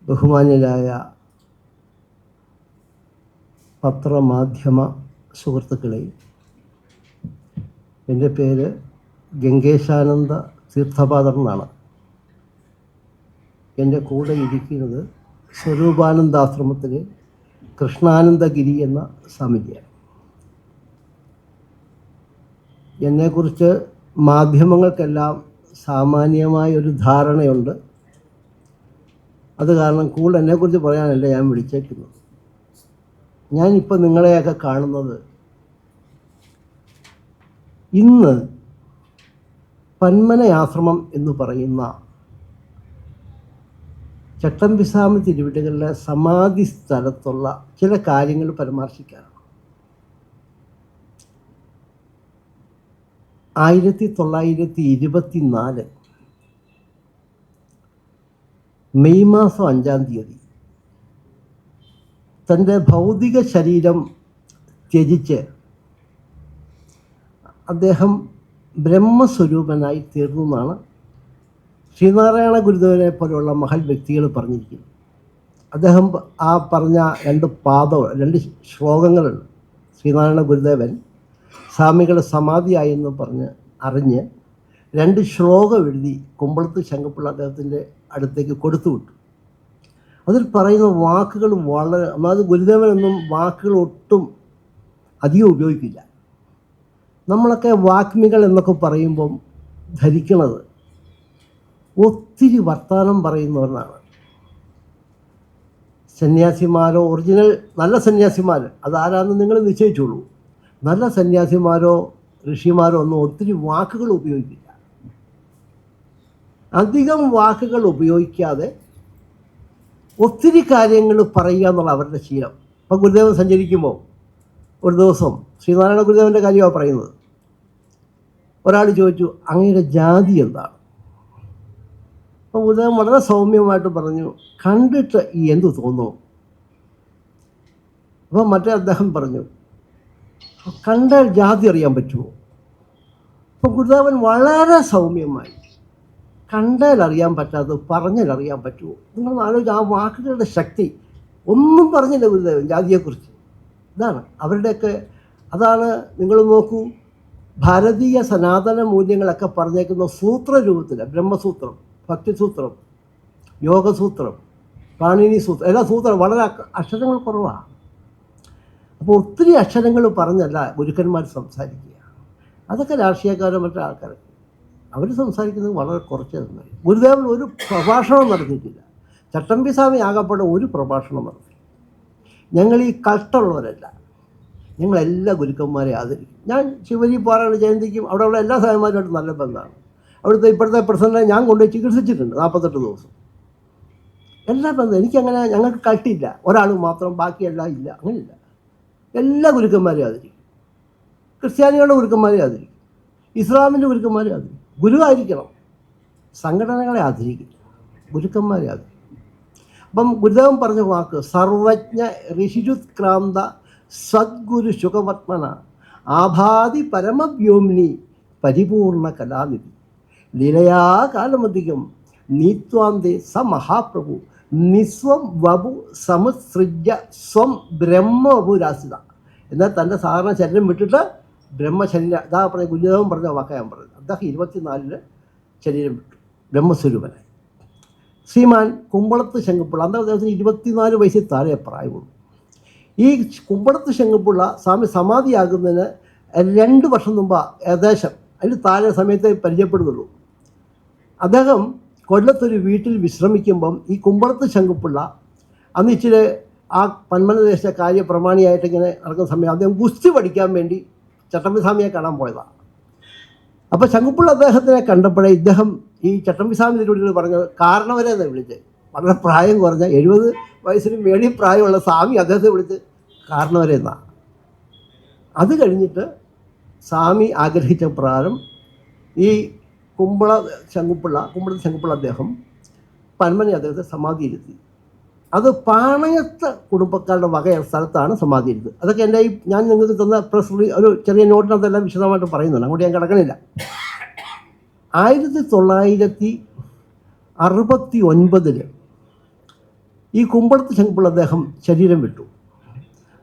ബഹുമാന്യരായ പത്രമാധ്യമ സുഹൃത്തുക്കളെ, എൻ്റെ പേര് ഗംഗേശാനന്ദ തീർത്ഥപാദർ എന്നാണ്. എൻ്റെ കൂടെ ഇരിക്കുന്നത് സ്വരൂപാനന്ദാശ്രമത്തിലെ കൃഷ്ണാനന്ദഗിരി എന്ന സ്വാമിജിയാണ്. എന്നെക്കുറിച്ച് മാധ്യമങ്ങൾക്കെല്ലാം സാമാന്യമായൊരു ധാരണയുണ്ട്. അത് കാരണം കൂടുതൽ എന്നെക്കുറിച്ച് പറയാനല്ല ഞാൻ വിളിച്ചേക്കുന്നത്. ഞാനിപ്പോൾ നിങ്ങളെയൊക്കെ കാണുന്നത് ഇന്ന് പന്മനയാശ്രമം എന്ന് പറയുന്ന ചട്ടമ്പിസ്വാമി തിരുവടികളുടെ സമാധി സ്ഥലത്തുള്ള ചില കാര്യങ്ങൾ പരാമർശിക്കാനാണ്. 1924 മെയ് മാസം 5-ാം തീയതി തൻ്റെ ഭൗതിക ശരീരം ത്യജിച്ച് അദ്ദേഹം ബ്രഹ്മസ്വരൂപനായി തീർന്നു എന്നാണ് ശ്രീനാരായണ ഗുരുദേവനെ പോലെയുള്ള മഹൽ വ്യക്തികൾ പറഞ്ഞിരിക്കുന്നത്. അദ്ദേഹം ആ പറഞ്ഞ രണ്ട് ശ്ലോകങ്ങളുണ്ട്. ശ്രീനാരായണ ഗുരുദേവൻ സ്വാമികൾ സമാധിയായെന്ന് പറഞ്ഞ് അറിഞ്ഞ് 2 ശ്ലോകം എഴുതി കുമ്പളത്ത് ശങ്കപ്പിള്ള അദ്ദേഹത്തിൻ്റെ അടുത്തേക്ക് കൊടുത്തുവിട്ടു. അതിൽ പറയുന്ന വാക്കുകൾ വളരെ, അതായത് ഗുരുദേവനൊന്നും വാക്കുകൾ ഒട്ടും അധികം ഉപയോഗിക്കില്ല. നമ്മളൊക്കെ വാഗ്മികൾ എന്നൊക്കെ പറയുമ്പം ധരിക്കുന്നത് ഒത്തിരി വർത്തമാനം പറയുന്നവരാണ്. സന്യാസിമാരോ ഒറിജിനൽ നല്ല സന്യാസിമാർ അതാരാന്ന് നിങ്ങൾ നിശ്ചയിച്ചോളൂ. നല്ല സന്യാസിമാരോ ഋഷിമാരോ ഒന്നും ഒത്തിരി വാക്കുകൾ ഉപയോഗിക്കില്ല. അധികം വാക്കുകൾ ഉപയോഗിക്കാതെ ഒത്തിരി കാര്യങ്ങൾ പറയുക എന്നുള്ള അവരുടെ ശീലം. ഇപ്പം ഗുരുദേവൻ സഞ്ചരിക്കുമ്പോൾ ഒരു ദിവസം ശ്രീനാരായണ ഗുരുദേവൻ്റെ കാര്യമാണ് പറയുന്നത്. ഒരാൾ ചോദിച്ചു, അങ്ങയുടെ ജാതി എന്താണ്? അപ്പോൾ ഗുരുദേവൻ വളരെ സൗമ്യമായിട്ട് പറഞ്ഞു, കണ്ടിട്ട് എന്തു തോന്നുന്നു? അപ്പം മറ്റേ അദ്ദേഹം പറഞ്ഞു, കണ്ടാൽ ജാതി അറിയാൻ പറ്റുമോ? അപ്പം ഗുരുദേവൻ വളരെ സൗമ്യമായി, കണ്ടാൽ അറിയാൻ പറ്റാത്തത് പറഞ്ഞാൽ അറിയാൻ പറ്റുമോ? നിങ്ങൾ ആലോചിച്ച് ആ വാക്കുകളുടെ ശക്തി. ഒന്നും പറഞ്ഞില്ല ഗുരുദേവൻ ജാതിയെക്കുറിച്ച്. ഇതാണ് അവരുടെയൊക്കെ, അതാണ് നിങ്ങൾ നോക്കൂ, ഭാരതീയ സനാതന മൂല്യങ്ങളൊക്കെ പറഞ്ഞേക്കുന്ന സൂത്രരൂപത്തിൽ, ബ്രഹ്മസൂത്രം, ഭക്തിസൂത്രം, യോഗസൂത്രം, പാണിനി സൂത്രം, എല്ലാ സൂത്രം വളരെ അക്ഷരങ്ങൾ കുറവാണ്. അപ്പോൾ ഒത്തിരി അക്ഷരങ്ങൾ പറഞ്ഞല്ല ഗുരുക്കന്മാർ സംസാരിക്കുക. അതൊക്കെ രാഷ്ട്രീയക്കാരോ മറ്റു ആൾക്കാർ അവർ സംസാരിക്കുന്നത് വളരെ കുറച്ച് നന്നായി. ഗുരുദേവൻ ഒരു പ്രഭാഷണം നടത്തിയിട്ടില്ല. ചട്ടമ്പിസ്വാമി ആകപ്പെടെ ഒരു പ്രഭാഷണം നടത്തി. ഞങ്ങൾ ഈ കൾട്ടുള്ളവരല്ല, ഞങ്ങളെല്ലാ ഗുരുക്കന്മാരെ ആദരിക്കും. ഞാൻ ശിവജി പാറാണ് ജയന്തിക്കും അവിടെയുള്ള എല്ലാ സാധനന്മാരുമായിട്ട് നല്ല ബന്ധമാണ്. അവിടുത്തെ ഇപ്പോഴത്തെ പ്രസിഡന്റിനെ ഞാൻ കൊണ്ടുപോയി ചികിത്സിച്ചിട്ടുണ്ട് 48 ദിവസം. എല്ലാ ബന്ധം എനിക്കങ്ങനെ, ഞങ്ങൾക്ക് കൾട്ടില്ല, ഒരാൾ മാത്രം ബാക്കിയെല്ലാം ഇല്ല, അങ്ങനെയില്ല. എല്ലാ ഗുരുക്കന്മാരെയും ആദരിക്കും. ക്രിസ്ത്യാനികളുടെ ഗുരുക്കന്മാരെ ആദരിക്കും, ഇസ്ലാമിൻ്റെ ഗുരുക്കന്മാരെ ആദരിക്കും. ഗുരുവായിരിക്കണം, സംഘടനകളെ ആദരിക്കും, ഗുരുക്കന്മാരെ ആദരിക്കും. അപ്പം ഗുരുദേവൻ പറഞ്ഞ വാക്ക്, സർവജ്ഞ ഋഷിരുത്ക്രാന്ത സദ്ഗുരു സുഖവത്മന ആഭാതി പരമവ്യോമിനി പരിപൂർണ കലാനിധി ലീലയാ കാലമധികം നീത്വാന്തേ സ മഹാപ്രഭു നിസ്വം വപു സമുസൃജ്യ സ്വം ബ്രഹ്മവപുരാസിത. എന്നാൽ തൻ്റെ സാധാരണ ശരീരം വിട്ടിട്ട് ബ്രഹ്മശരീരം, ഇതാ പറഞ്ഞ ഗുരുദേവൻ പറഞ്ഞ വാക്കാണ് ഞാൻ പറഞ്ഞത്. അദ്ദേഹം 24 ശരീരം വിട്ടു, ബ്രഹ്മസ്വരൂപനായി. ശ്രീമാൻ കുമ്പളത്ത് ശങ്കപ്പിള്ള, അന്ന് അദ്ദേഹത്തിന് 24 വയസ്സിൽ താഴെ പ്രായമുള്ളൂ. ഈ കുമ്പളത്ത് ശങ്കപ്പിള്ള സ്വാമി സമാധിയാകുന്നതിന് 2 വർഷം മുമ്പ് ഏകദേശം, അതിന് താഴെ സമയത്തെ പരിചയപ്പെടുന്നുള്ളൂ. അദ്ദേഹം കൊല്ലത്തൊരു വീട്ടിൽ വിശ്രമിക്കുമ്പം ഈ കുമ്പളത്ത് ശങ്കപ്പിള്ള അന്ന് ഇച്ചിരി ആ പന്മനദേശ കാര്യപ്രമാണിയായിട്ട് ഇങ്ങനെ നടക്കുന്ന സമയം അദ്ദേഹം ഗുസ്തി പഠിക്കാൻ വേണ്ടി ചട്ടമ്പിസ്വാമിയെ കാണാൻ പോയതാണ്. അപ്പോൾ ശങ്കപ്പിള്ള അദ്ദേഹത്തിനെ കണ്ടപ്പോഴേ ഇദ്ദേഹം ഈ ചട്ടമ്പിസ്വാമി തിരുവടികൾ പറഞ്ഞത് കാരണവരെ എന്ന് വിളിച്ച്, വളരെ പ്രായം കുറഞ്ഞ 70 വയസ്സിന് മേളിൽ പ്രായമുള്ള സ്വാമി അദ്ദേഹത്തെ വിളിച്ച് കാരണവരെ എന്നാണ്. അത് കഴിഞ്ഞിട്ട് സ്വാമി ആഗ്രഹിച്ച പ്രകാരം ഈ കുമ്പളത്ത് ശങ്കുപ്പിള്ള അദ്ദേഹം പന്മനെ അദ്ദേഹത്തെ സമാധിയിരുത്തി. അത് പാണയത്ത് കുടുംബക്കാരുടെ വക സ്ഥലത്താണ് സമാധിയിരുന്നത്. അതൊക്കെ എൻ്റെ ഞാൻ നിങ്ങൾക്ക് തന്ന പ്രസ് ഒരു ചെറിയ നോട്ടിനകത്തെല്ലാം വിശദമായിട്ട് പറയുന്നുണ്ട്, അങ്ങോട്ട് ഞാൻ കിടക്കണില്ല. 1969 ഈ കുമ്പളത്ത് ശങ്കുള്ള അദ്ദേഹം ശരീരം വിട്ടു.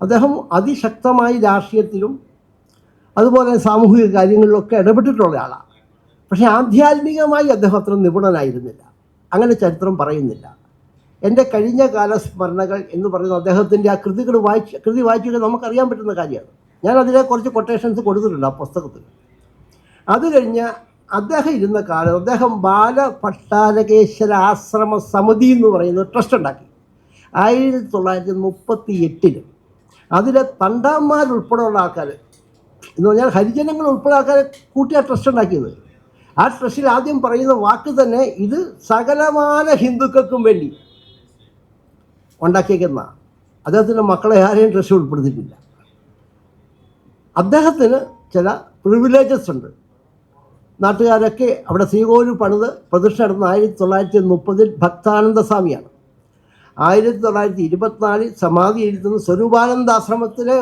അദ്ദേഹം അതിശക്തമായി രാഷ്ട്രീയത്തിലും അതുപോലെ സാമൂഹിക കാര്യങ്ങളിലൊക്കെ ഇടപെട്ടിട്ടുള്ള ആളാണ്. പക്ഷേ ആധ്യാത്മികമായി അദ്ദേഹം അത്ര നിപുണനായിരുന്നില്ല. അങ്ങനെ ചരിത്രം പറയുന്നില്ല. എൻ്റെ കഴിഞ്ഞ കാല സ്മരണകൾ എന്ന് പറയുന്ന അദ്ദേഹത്തിൻ്റെ ആ കൃതി വായിച്ചിട്ട് നമുക്കറിയാൻ പറ്റുന്ന കാര്യമാണ്. ഞാൻ അതിലെ കുറച്ച് കൊട്ടേഷൻസ് കൊടുത്തിട്ടുണ്ട് ആ പുസ്തകത്തിൽ. അത് കഴിഞ്ഞ് അദ്ദേഹം ഇരുന്ന കാലം അദ്ദേഹം ബാലഭട്ടാരകേശ്വര ആശ്രമ സമിതി എന്ന് പറയുന്ന ട്രസ്റ്റ് ഉണ്ടാക്കി 1938. അതിലെ തണ്ടാന്മാരുൾപ്പെടെയുള്ള ആൾക്കാർ എന്ന് പറഞ്ഞാൽ ഹരിജനങ്ങൾ ഉൾപ്പെടെ ആൾക്കാരെ കൂട്ടി ആ ട്രസ്റ്റ് ഉണ്ടാക്കിയത്. ആ ട്രസ്റ്റിൽ ആദ്യം പറയുന്ന വാക്ക് തന്നെ ഇത് സകലമാന ഹിന്ദുക്കൾക്കും വേണ്ടി ഉണ്ടാക്കിയേക്കുന്ന. അദ്ദേഹത്തിൻ്റെ മക്കളെ ആരെയും ട്രസ്റ്റ് ഉൾപ്പെടുത്തിയിട്ടില്ല. അദ്ദേഹത്തിന് ചില പ്രിവിലേജസ് ഉണ്ട്. നാട്ടുകാരൊക്കെ അവിടെ ശ്രീകോവിൽ പണിത് പ്രതിഷ്ഠ നടന്ന 1930 ഭക്താനന്ദ സ്വാമിയാണ്. 1924 സമാധി എഴുതുന്ന സ്വരൂപാനന്ദാശ്രമത്തിലെ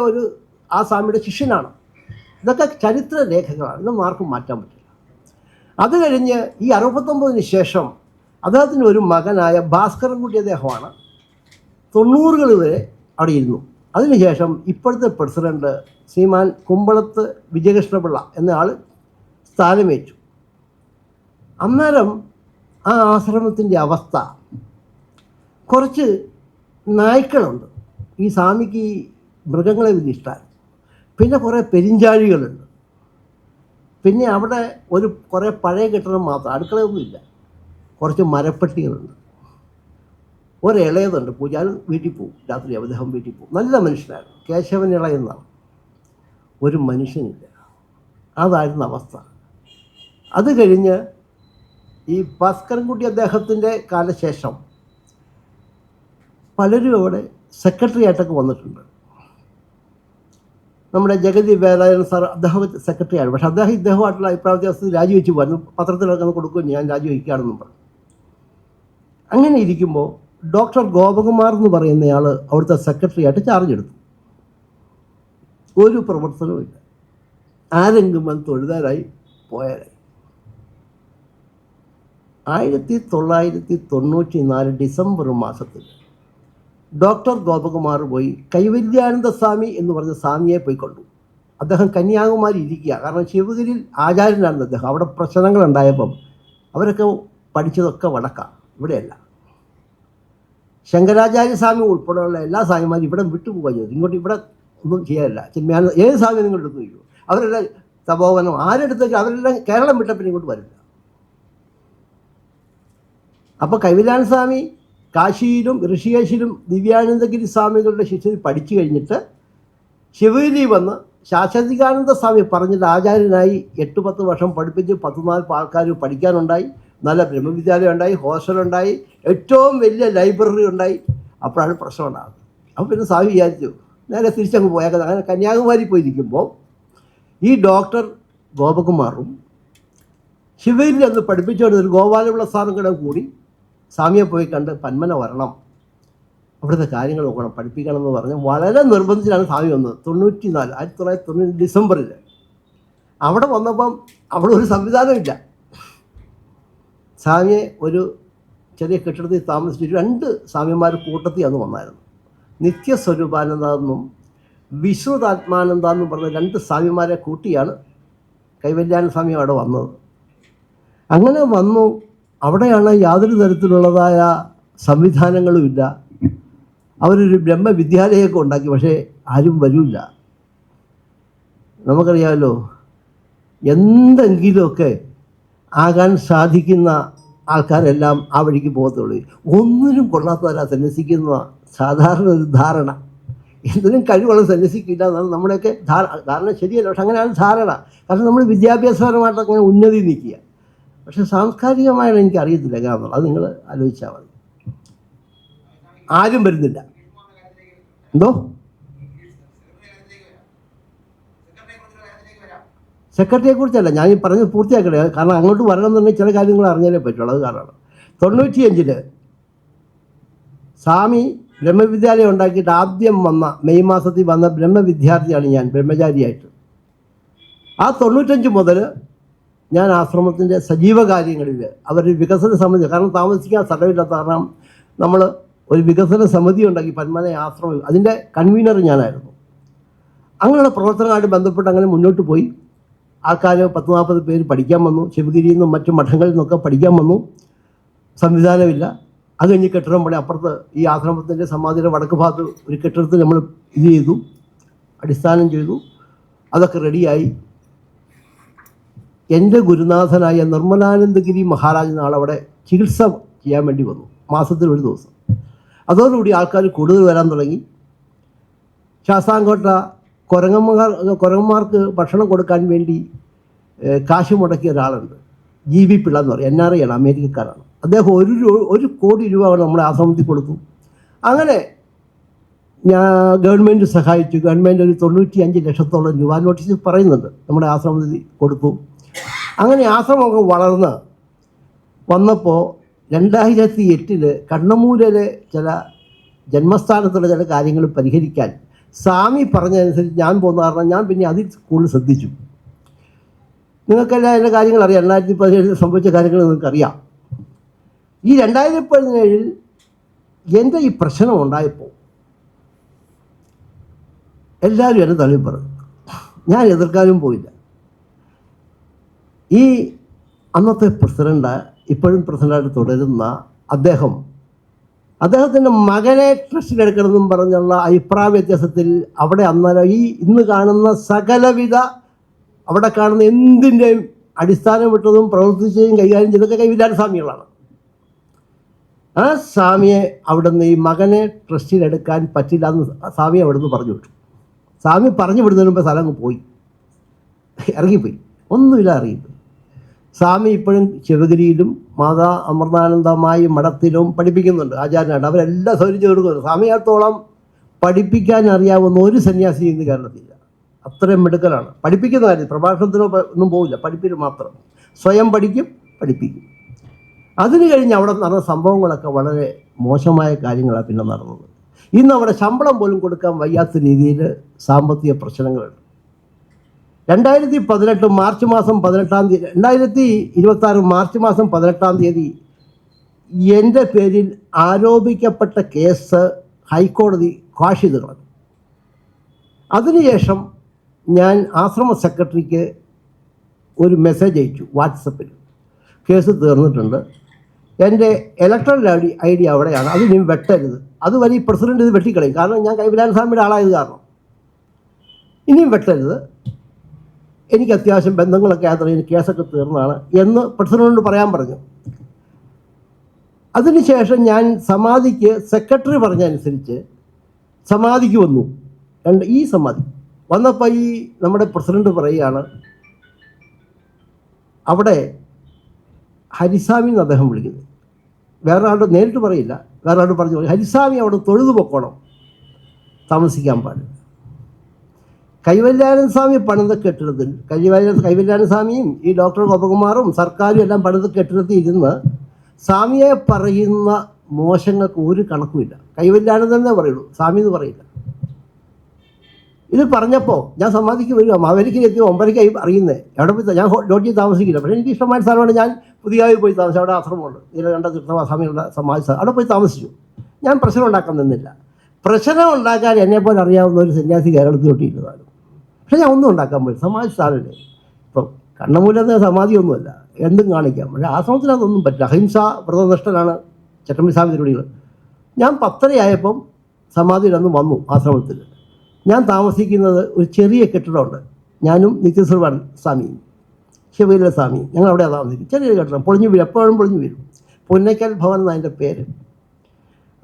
ആ സ്വാമിയുടെ ശിഷ്യനാണ്. ഇതൊക്കെ ചരിത്ര രേഖകളാണ്, ഇതൊന്നും ആർക്കും മാറ്റാൻ പറ്റില്ല. അത് കഴിഞ്ഞ് ഈ 69 ശേഷം അദ്ദേഹത്തിൻ്റെ ഒരു മകനായ ഭാസ്കരൻകുട്ടി അദ്ദേഹമാണ് 90 വരെ അവിടെ ഇരുന്നു. അതിനുശേഷം ഇപ്പോഴത്തെ പ്രസിഡന്റ് ശ്രീമാൻ കുമ്പളത്ത് വിജയകൃഷ്ണപിള്ള എന്ന ആൾ സ്ഥാനമേറ്റു. അന്നേരം ആ ആശ്രമത്തിൻ്റെ അവസ്ഥ, കുറച്ച് നായ്ക്കളുണ്ട്. ഈ സ്വാമിക്ക് മൃഗങ്ങളെ വലിയ ഇഷ്ടമാണ്. പിന്നെ കുറേ പെരിഞ്ചാഴികളുണ്ട്. പിന്നെ അവിടെ കുറേ പഴയ കെട്ടിടം മാത്രം, അടുക്കളയൊന്നുമില്ല. കുറച്ച് മരപ്പട്ടികളുണ്ട്. ഒരിളയതുണ്ട്. പൂജാരി വീട്ടിൽ പോവും, രാത്രി അദ്ദേഹം വീട്ടിൽ പോവും. നല്ല മനുഷ്യനാണ്, കേശവൻ ഇളയെന്നാണ്. ഒരു മനുഷ്യനില്ല. അതായിരുന്നു അവസ്ഥ. അത് കഴിഞ്ഞ് ഈ ഭാസ്കരൻകുട്ടി അദ്ദേഹത്തിൻ്റെ കാലശേഷം പലരും അവിടെ സെക്രട്ടറി ആയിട്ടൊക്കെ വന്നിട്ടുണ്ട്. നമ്മുടെ ജഗതി വേലായുധൻ സാർ അദ്ദേഹം സെക്രട്ടറിയാണ്. പക്ഷേ ഇദ്ദേഹമായിട്ടുള്ള അഭിപ്രായ വ്യത്യാസത്തിൽ രാജിവെച്ച് പറഞ്ഞു. പത്രത്തിലൊക്കെ കൊടുക്കും, ഞാൻ രാജിവെക്കുകയാണെന്നും പറഞ്ഞു. അങ്ങനെ ഇരിക്കുമ്പോൾ ഡോക്ടർ ഗോപകുമാർ എന്ന് പറയുന്നയാൾ അവിടുത്തെ സെക്രട്ടറി ആയിട്ട് ചാർജ് എടുത്തു. ഒരു പ്രവർത്തനവുമില്ല. ആരെങ്കിലും വന്ന് തൊഴുതാരായി പോയാലായി. 1994 ഡിസംബർ മാസത്തിൽ ഡോക്ടർ ഗോപകുമാർ പോയി കൈവല്യാനന്ദ സ്വാമി എന്ന് പറഞ്ഞ സ്വാമിയെ പോയി കണ്ടു. അദ്ദേഹം കന്യാകുമാരി ഇരിക്കുക. കാരണം ശിവഗിരിയിൽ ആചാര്യനായിരുന്നു അദ്ദേഹം. അവിടെ പ്രശ്നങ്ങളുണ്ടായപ്പം അവരൊക്കെ പഠിച്ചതൊക്കെ വടക്കാണ്, ഇവിടെയല്ല. ശങ്കരാചാര്യ സ്വാമി ഉൾപ്പെടെയുള്ള എല്ലാ സ്വാമിമാരും ഇവിടെ വിട്ടുപോവുക ചെയ്തു. ഇവിടെ ഒന്നും ചെയ്യാനില്ല. ചിന്മയാനന്ദ ഏത് സ്വാമി നിങ്ങൾ എടുത്തു വയ്ക്കും, അവരെല്ലാം തപോവനം ആരെടുത്തേക്ക് അവരെല്ലാം കേരളം വിട്ട പിന്നെ ഇങ്ങോട്ട് വരില്ല. അപ്പോൾ കൈവല്യാനന്ദ സ്വാമി കാശിയിലും ഋഷികേശിലും ദിവ്യാനന്ദഗിരി സ്വാമികളുടെ ശിഷ്യയിൽ പഠിച്ചു കഴിഞ്ഞിട്ട് ശിവഗിരി വന്ന് ശാശ്വതികാനന്ദ സ്വാമി പറഞ്ഞിട്ട് ആചാര്യനായി 8-10 വർഷം പഠിപ്പിച്ച് 14 ആൾക്കാർ പഠിക്കാനുണ്ടായി. നല്ല ബ്രഹ്മവിദ്യാലയം ഉണ്ടായി, ഹോസ്റ്റലുണ്ടായി, ഏറ്റവും വലിയ ലൈബ്രറി ഉണ്ടായി. അപ്പോഴാണ് പ്രശ്നം ഉണ്ടാകുന്നത്. അപ്പോൾ പിന്നെ സ്വാമി വിചാരിച്ചു നേരെ തിരിച്ചങ്ങ് പോയേക്കാം. അങ്ങനെ കന്യാകുമാരി പോയിരിക്കുമ്പോൾ ഈ ഡോക്ടർ ഗോപകുമാറും ശിവഗിരിയിൽ അന്ന് പഠിപ്പിച്ചുകൊണ്ടൊരു ഗോപാലപിള്ള സാറും കൂടി സ്വാമിയെ പോയി കണ്ട് പന്മന വരണം, അവിടുത്തെ കാര്യങ്ങൾ നോക്കണം, പഠിപ്പിക്കണം എന്ന് പറഞ്ഞ് വളരെ നിർബന്ധിച്ചിലാണ് സ്വാമി വന്നത്. 1990 ഡിസംബറിൽ അവിടെ വന്നപ്പം അവിടെ ഒരു സംവിധാനമില്ല. സ്വാമിയെ ഒരു ചെറിയ കെട്ടിടത്തിൽ താമസിച്ചിട്ട് 2 സ്വാമിമാർ കൂട്ടത്തിൽ അന്ന് വന്നായിരുന്നു. നിത്യസ്വരൂപാനന്ദ എന്നും വിശ്രുതാത്മാനന്ദ എന്നും പറഞ്ഞ 2 സ്വാമിമാരെ കൂട്ടിയാണ് കൈവല്യാനന്ദ സ്വാമി അവിടെ വന്നത്. അങ്ങനെ വന്നു. അവിടെയാണ് യാതൊരു തരത്തിലുള്ളതായ സംവിധാനങ്ങളുമില്ല. അവരൊരു ബ്രഹ്മവിദ്യാലയമൊക്കെ ഉണ്ടാക്കി, പക്ഷേ ആരും വരില്ല. നമുക്കറിയാമല്ലോ, എന്തെങ്കിലുമൊക്കെ ആകാൻ സാധിക്കുന്ന ആൾക്കാരെല്ലാം ആ വഴിക്ക് പോകത്തുള്ളൂ. ഒന്നിനും കൊള്ളാത്തവരാ സന്യസിക്കുന്ന സാധാരണ ഒരു ധാരണ. എന്തിനും കഴിവുള്ള സന്യസിക്കില്ല എന്നാണ് നമ്മുടെയൊക്കെ ധാരണ. ശരിയല്ല, പക്ഷെ അങ്ങനെയാണ് ധാരണ. കാരണം നമ്മൾ വിദ്യാഭ്യാസപരമായിട്ട് അങ്ങനെ ഉന്നതി നിൽക്കുക. പക്ഷെ സാംസ്കാരികമായിട്ട് എനിക്കറിയത്തില്ല എന്നുള്ളത്. അത് നിങ്ങൾ ആലോചിച്ചാൽ മതി. ആരും വരുന്നില്ല. എന്തോ സെക്രട്ടറിയെ കുറിച്ചല്ല ഞാൻ ഈ പറഞ്ഞ് പൂർത്തിയാക്കട്ടെ. കാരണം അങ്ങോട്ട് വരണമെന്നുണ്ടെങ്കിൽ ചില കാര്യങ്ങൾ അറിഞ്ഞാലേ പറ്റുള്ളൂ. അത് കാരണമാണ് 95 സ്വാമി ബ്രഹ്മവിദ്യാലയം ഉണ്ടാക്കിയിട്ട് ആദ്യം വന്ന മെയ് മാസത്തിൽ വന്ന ബ്രഹ്മവിദ്യാർത്ഥിയാണ് ഞാൻ, ബ്രഹ്മചാരിയായിട്ട്. ആ 95 മുതൽ ഞാൻ ആശ്രമത്തിൻ്റെ സജീവ കാര്യങ്ങളിൽ അവരുടെ വികസനം സംബന്ധിച്ച്, കാരണം താമസിക്കാൻ സ്ഥലമില്ലാത്ത കാരണം നമ്മൾ ഒരു വികസന സമിതി ഉണ്ടാക്കി പന്മന ആശ്രമം, അതിൻ്റെ കൺവീനർ ഞാനായിരുന്നു. അങ്ങനെയുള്ള പ്രവർത്തനമായിട്ട് ബന്ധപ്പെട്ട് അങ്ങനെ മുന്നോട്ട് പോയി. ആൾക്കാർ 10-40 പേര് പഠിക്കാൻ വന്നു. ശിവഗിരിയിൽ നിന്നും മറ്റു മഠങ്ങളിൽ നിന്നൊക്കെ പഠിക്കാൻ വന്നു. സംവിധാനമില്ല. അത് കഴിഞ്ഞ് കെട്ടിടം പണി അപ്പുറത്ത് ഈ ആശ്രമത്തിൻ്റെ സമാധിയുടെ വടക്ക് ഭാഗത്ത് ഒരു കെട്ടിടത്തിൽ നമ്മൾ ഇത് ചെയ്തു, അടിസ്ഥാനം ചെയ്തു. അതൊക്കെ റെഡിയായി. എൻ്റെ ഗുരുനാഥനായ നിർമ്മലാനന്ദഗിരി മഹാരാജ് നാളവിടെ ചികിത്സ ചെയ്യാൻ വേണ്ടി വന്നു, മാസത്തിൽ ഒരു ദിവസം. അതോടുകൂടി ആൾക്കാർ കൂടുതൽ വരാൻ തുടങ്ങി. ശാസ്താംകോട്ട കുരങ്ങന്മാർക്ക് ഭക്ഷണം കൊടുക്കാൻ വേണ്ടി കാശ് മുടക്കിയ ഒരാളുണ്ട്, GB പിള്ള എന്ന് പറയും. NRI ആണ്, അമേരിക്കക്കാരാണ്. അദ്ദേഹം 1 കോടി രൂപ നമ്മുടെ ആശ്രമത്തിൽ കൊടുത്തു. അങ്ങനെ ഞാൻ ഗവൺമെൻറ് സഹായിച്ചു. ഗവൺമെൻറ് ഒരു 95 ലക്ഷത്തോളം രൂപ നോട്ടീസ് പറയുന്നുണ്ട് നമ്മുടെ ആശ്രമത്തിൽ കൊടുത്തു. അങ്ങനെ ആശ്രമമൊക്കെ വളർന്ന് വന്നപ്പോൾ 2008 കണ്ണമൂരിലെ ചില ജന്മസ്ഥാനത്തുള്ള ചില കാര്യങ്ങൾ പരിഹരിക്കാൻ സ്വാമി പറഞ്ഞതനുസരിച്ച് ഞാൻ പോകുന്ന കാരണം ഞാൻ പിന്നെ അതിൽ കൂടുതൽ ശ്രദ്ധിച്ചു. നിങ്ങൾക്കെല്ലാം എൻ്റെ കാര്യങ്ങൾ അറിയാം. 2017 സംഭവിച്ച കാര്യങ്ങൾ നിങ്ങൾക്കറിയാം. ഈ 2017 എൻ്റെ ഈ പ്രശ്നം ഉണ്ടായപ്പോൾ എല്ലാവരും എന്നെ തള്ളി പറഞ്ഞു. ഞാൻ എതിർക്കാനും പോയില്ല. ഈ അന്നത്തെ പ്രസിഡന്റ്, ഇപ്പോഴും പ്രസിഡൻ്റായിട്ട് തുടരുന്ന അദ്ദേഹത്തിൻ്റെ മകനെ ട്രസ്റ്റിലെടുക്കണമെന്നും പറഞ്ഞുള്ള അഭിപ്രായ വ്യത്യാസത്തിൽ അവിടെ അന്നേരം ഈ ഇന്ന് കാണുന്ന സകലവിധ അവിടെ കാണുന്ന എന്തിൻ്റെയും അടിസ്ഥാനം വിട്ടതും പ്രവർത്തിച്ചതും കൈകാര്യം ചെയ്തൊക്കെ കൈവില്ലാത്ത സ്വാമികളാണ്. ആ സ്വാമിയെ അവിടുന്ന് ഈ മകനെ ട്രസ്റ്റിലെടുക്കാൻ പറ്റില്ല എന്ന് സ്വാമി അവിടുന്ന് പറഞ്ഞു വിട്ടു. സ്വാമി പറഞ്ഞു വിടുന്നതിന് മുമ്പ് സ്ഥലം പോയി, ഇറങ്ങിപ്പോയി, ഒന്നുമില്ല, ഇറങ്ങിപ്പോയി. സ്വാമി ഇപ്പോഴും ശിവഗിരിയിലും മാതാ അമൃതാനന്ദമായി മഠത്തിലും പഠിപ്പിക്കുന്നുണ്ട്, ആചാര്യനായിട്ട്. അവരെല്ലാം സൗകര്യം കൊടുക്കുന്നുണ്ട്. സ്വാമിയാത്തോളം പഠിപ്പിക്കാൻ അറിയാവുന്ന ഒരു സന്യാസി ഇന്ന് കേരളത്തിലില്ല. അത്രയും മിടുക്കലാണ്. പഠിപ്പിക്കുന്ന കാര്യം പ്രഭാഷണത്തിനോ ഒന്നും പോവില്ല, പഠിപ്പിൽ മാത്രം. സ്വയം പഠിക്കും, പഠിപ്പിക്കും. അതിന് കഴിഞ്ഞ് അവിടെ നടന്ന സംഭവങ്ങളൊക്കെ വളരെ മോശമായ കാര്യങ്ങളാണ് പിന്നെ നടന്നത്. ഇന്ന് അവിടെ ശമ്പളം പോലും കൊടുക്കാൻ വയ്യാത്ത രീതിയിൽ സാമ്പത്തിക പ്രശ്നങ്ങളുണ്ട്. 2018 മാർച്ച് മാസം 18-ാം തീയതി 2026 മാർച്ച് മാസം 18-ാം തീയതി എൻ്റെ പേരിൽ ആരോപിക്കപ്പെട്ട കേസ് ഹൈക്കോടതി ക്വാഷ് ചെയ്ത് കളഞ്ഞു. അതിനുശേഷം ഞാൻ ആശ്രമ സെക്രട്ടറിക്ക് ഒരു മെസ്സേജ് അയച്ചു വാട്സപ്പിൽ. കേസ് തീർന്നിട്ടുണ്ട്, എൻ്റെ ഇലക്ട്രൽ ID അവിടെയാണ്, അത് ഇനി വെട്ടരുത്. അതുവരെ ഈ പ്രസിഡന്റ് ഇത് വെട്ടിക്കളയും, കാരണം ഞാൻ കൈവിലാൻ സ്വാമിയുടെ ആളായത് കാരണം. ഇനിയും വെട്ടരുത്, എനിക്ക് അത്യാവശ്യം ബന്ധങ്ങളൊക്കെ ആയതുകൊണ്ട് കേസൊക്കെ തീർന്നതാണ് എന്ന് പ്രസിഡന്റിനോട് പറയാൻ പറഞ്ഞു. അതിനുശേഷം ഞാൻ സമാധിക്ക് സെക്രട്ടറി പറഞ്ഞതനുസരിച്ച് സമാധിക്ക് വന്നു. ഈ സമാധി വന്നപ്പോൾ ഈ നമ്മുടെ പ്രസിഡന്റ് പറയുകയാണ്, അവിടെ ഹരിസ്വാമി എന്ന് അദ്ദേഹം വിളിക്കുന്നത്, വേറെ ആളുടെ നേരിട്ട് പറയില്ല, വേറെ ആളുടെ പറഞ്ഞു, ഹരിസ്വാമി അവിടെ തൊഴുതു പൊക്കോണം, താമസിക്കാൻ പാടില്ല. കൈവല്യാനന്ദ സ്വാമി പണിത കെട്ടിടത്തിൽ കൈവല്യാനന്ദ സ്വാമിയും ഈ ഡോക്ടർ ഗോപകുമാറും സർക്കാരും എല്ലാം പണിത കെട്ടിടത്തിൽ ഇരുന്ന് സ്വാമിയെ പറയുന്ന മോശങ്ങൾക്ക് ഒരു കണക്കുമില്ല. കൈവല്യാനന്ദൻ എന്നേ പറയുള്ളൂ, സ്വാമി എന്ന് പറയില്ല. ഇത് പറഞ്ഞപ്പോൾ ഞാൻ സമാധിക്ക് വരിക, മാവേലിക്ക് എത്തി 9:00 അറിയുന്നത്. എവിടെ പോയി ഞാൻ ലോഡ്ജിൽ താമസിക്കില്ല, പക്ഷേ എനിക്ക് ഇഷ്ടമായ സ്ഥലമാണ്. ഞാൻ പുതിയതായി പോയി താമസിച്ചു. അവിടെ ആശ്രമമുണ്ട്, ഇതിലെ തീർത്ഥസ്വാമികളുടെ സമാധി, അവിടെ പോയി താമസിച്ചു. ഞാൻ പ്രശ്നം ഉണ്ടാക്കാൻ നിന്നില്ല. പ്രശ്നം ഉണ്ടാക്കാൻ എന്നെപ്പോലെ അറിയാവുന്ന ഒരു സന്യാസി കേരളത്തിലോട്ടില്ലതാണ്. പക്ഷേ ഞാൻ ഒന്നും ഉണ്ടാക്കാൻ പോയി, സമാധി സ്ഥാനമല്ലേ. ഇപ്പം കണ്ണമൂലെന്ന സമാധിയൊന്നുമല്ല, എന്തും കാണിക്കാം. പക്ഷേ ആശ്രമത്തിനകത്തൊന്നും പറ്റില്ല. അഹിംസ വ്രതനിഷ്ഠനാണ് ചട്ടമ്പി സ്വാമി തിരുവടികൾ. ഞാൻ 10:30 സമാധിയിൽ അന്ന് വന്നു ആശ്രമത്തിൽ. ഞാൻ താമസിക്കുന്നത് ഒരു ചെറിയ കെട്ടിടമുണ്ട്, ഞാനും നിത്യശ്രീവാൻ സ്വാമിയും ശിവയിലെ സ്വാമിയും ഞങ്ങൾ അവിടെയാണ് താമസിക്കും. ചെറിയൊരു കെട്ടിടം, പൊളിഞ്ഞു വീഴും, എപ്പോഴും പൊളിഞ്ഞു വീഴും. പുന്നയ്ക്കൽ ഭവൻ എന്നതിൻ്റെ പേര്.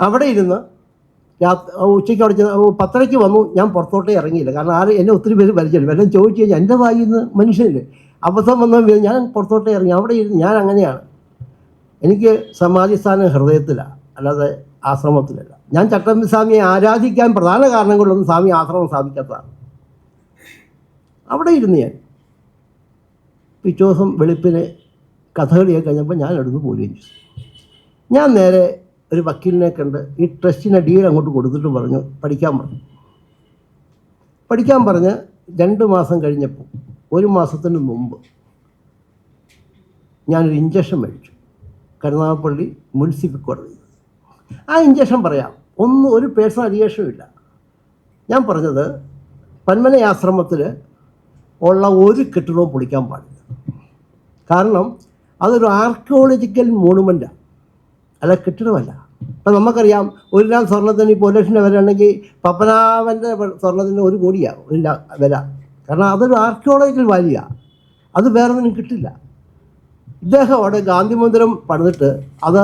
അവിടെ ഇരുന്ന് ഉച്ചയ്ക്ക് അവിടെ 10:30 വന്നു. ഞാൻ പുറത്തോട്ടേ ഇറങ്ങിയില്ല, കാരണം എന്നെ ഒത്തിരി പേര് പരിചയമില്ല. വല്ലതും ചോദിച്ചു കഴിഞ്ഞാൽ എൻ്റെ വായിൽ നിന്ന് മനുഷ്യനില്ലേ അബദ്ധം വന്ന ഞാൻ പുറത്തോട്ടേ ഇറങ്ങി. അവിടെ ഇരുന്ന് ഞാൻ അങ്ങനെയാണ്. എനിക്ക് സമാധിസ്ഥാനം ഹൃദയത്തിലാണ്, അല്ലാതെ ആശ്രമത്തിലല്ല. ഞാൻ ചട്ടമ്പി സ്വാമിയെ ആരാധിക്കാൻ പ്രധാന കാരണങ്ങളൊന്നും സ്വാമി ആശ്രമം സ്ഥാപിക്കാത്തതാണ്. അവിടെ ഇരുന്ന് ഞാൻ പിറ്റേ ദിവസം വെളുപ്പിന് കഥകളിയൊക്കെ കഴിഞ്ഞപ്പോൾ ഞാൻ എടുത്ത് പോവുകയും ചെയ്തു. ഞാൻ നേരെ ഒരു വക്കീലിനെ കണ്ട് ഈ ട്രസ്റ്റിനെ ഡീൽ അങ്ങോട്ട് കൊടുത്തിട്ട് പറഞ്ഞു പഠിക്കാൻ പറഞ്ഞു. പഠിക്കാൻ പറഞ്ഞ് 2 മാസം കഴിഞ്ഞപ്പോൾ 1 മാസത്തിന് മുമ്പ് ഞാനൊരു ഇഞ്ചക്ഷൻ മേടിച്ചു കരുനാഗപ്പള്ളി മുനിസിപ്പൽ കോടതി. ആ ഇഞ്ചക്ഷൻ പറയാം, ഒരു പേഴ്സണൽ അലിഗേഷനും ഇല്ല. ഞാൻ പറഞ്ഞത് പന്മന ആശ്രമത്തിൽ ഉള്ള ഒരു കെട്ടിടവും പൊളിക്കാൻ പാടില്ല. കാരണം അതൊരു ആർക്കിയോളജിക്കൽ മോണുമെൻ്റാണ്, അല്ല കെട്ടിടമല്ല. ഇപ്പം നമുക്കറിയാം 1 ഗ്രാം സ്വർണ്ണത്തിന് ഇപ്പോൾ 1 ലക്ഷം രൂപ വരെയാണെങ്കിൽ പത്മനാഭൻ്റെ സ്വർണ്ണത്തിന് 1 കോടിയാകും വില. കാരണം അതൊരു ആർക്കിയോളജിക്കൽ വാല്യൂയാണ്, അത് വേറെ ഒന്നും കിട്ടില്ല. ഇദ്ദേഹം അവിടെ ഗാന്ധി മന്ദിരം പണിതിട്ട് അത്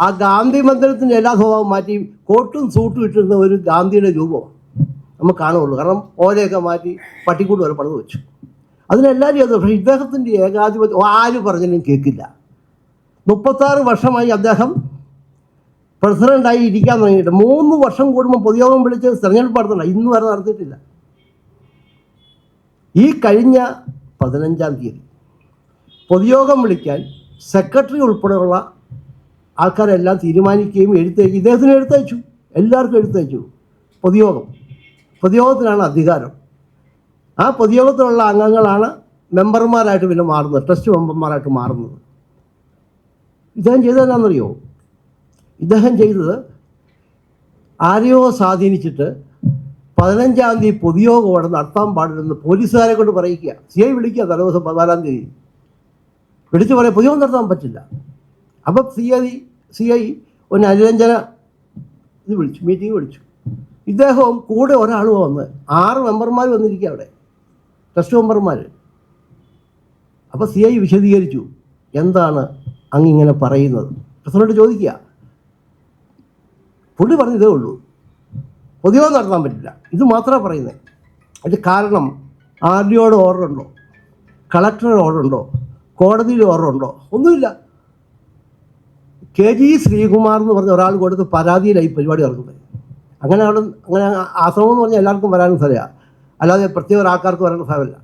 ആ ഗാന്ധി മന്ദിരത്തിൻ്റെ എല്ലാ സ്വഭാവം മാറ്റി കോട്ടും സൂട്ടും ഇട്ടിരുന്ന ഒരു ഗാന്ധിയുടെ രൂപമാണ് നമുക്ക് കാണുകയുള്ളൂ. കാരണം ഓലയൊക്കെ മാറ്റി പട്ടിക്കൂട് വരെ പണിത് വെച്ചു. അതിനെല്ലാവരും അത്. പക്ഷേ ഇദ്ദേഹത്തിൻ്റെ ഏകാധിപത്യം ആര് പറഞ്ഞാലും കേൾക്കില്ല. 36 വർഷമായി അദ്ദേഹം പ്രസിഡൻ്റായി ഇരിക്കാൻ തുടങ്ങിയിട്ട് 3 വർഷം കൂടുമ്പോൾ പൊതുയോഗം വിളിച്ച് തെരഞ്ഞെടുപ്പ് നടത്തണം, ഇന്ന് വരെ നടത്തിയിട്ടില്ല. ഈ കഴിഞ്ഞ 15-ാം തീയതി പൊതുയോഗം വിളിക്കാൻ സെക്രട്ടറി ഉൾപ്പെടെയുള്ള ആൾക്കാരെല്ലാം തീരുമാനിക്കുകയും ഇദ്ദേഹത്തിന് എഴുത്തയച്ചു, എല്ലാവർക്കും എഴുത്തയച്ചു. പൊതുയോഗത്തിനാണ് അധികാരം. ആ പൊതുയോഗത്തിലുള്ള അംഗങ്ങളാണ് മെമ്പർമാരായിട്ട് പിന്നെ മാറുന്നത്, ട്രസ്റ്റ് മെമ്പർമാരായിട്ട് മാറുന്നത്. ഇദ്ദേഹം ചെയ്തത് എന്നാണെന്നറിയോ? ഇദ്ദേഹം ചെയ്തത് ആരെയോ സ്വാധീനിച്ചിട്ട് 15-ാം തീയതി പൊതുയോഗം അവിടെ നടത്താൻ പാടില്ലെന്ന് പോലീസുകാരെ കൊണ്ട് പറയിക്കുക. CI വിളിക്കുക തലേദിവസം 14-ാം തീയതി വിളിച്ച് പറയാം പൊതുയോഗം നടത്താൻ പറ്റില്ല. അപ്പം CI ഒരു അനുരഞ്ജന മീറ്റിംഗ് വിളിച്ചു. ഇദ്ദേഹവും കൂടെ ഒരാളും വന്ന് 6 മെമ്പർമാർ വന്നിരിക്കുക അവിടെ, ട്രസ്റ്റ് മെമ്പർമാർ. അപ്പോൾ CI വിശദീകരിച്ചു, എന്താണ് അങ്ങിങ്ങനെ പറയുന്നത്? പ്രസിഡന്റ് ചോദിക്കുക. പുള്ളി പറഞ്ഞതേ ഉള്ളൂ, പൊതുയോഗം നടത്താൻ പറ്റില്ല, ഇത് മാത്രമേ പറയുന്നത്. അതിന് കാരണം RDOയുടെ ഓർഡർ ഉണ്ടോ, കളക്ടറുടെ ഓർഡർ ഉണ്ടോ, കോടതിയിലെ ഓർഡർ ഉണ്ടോ? ഒന്നുമില്ല. KG ശ്രീകുമാർ എന്ന് പറഞ്ഞ ഒരാൾ കൊടുത്ത് പരാതിയിലായി പരിപാടി നടക്കുന്നത്. അങ്ങനെ ആശ്രമം എന്ന് പറഞ്ഞാൽ എല്ലാവർക്കും വരാനും സ്ഥലമാണ്, അല്ലാതെ പ്രത്യേക ഒരാൾക്കാർക്ക് വരേണ്ട സ്ഥലമല്ല.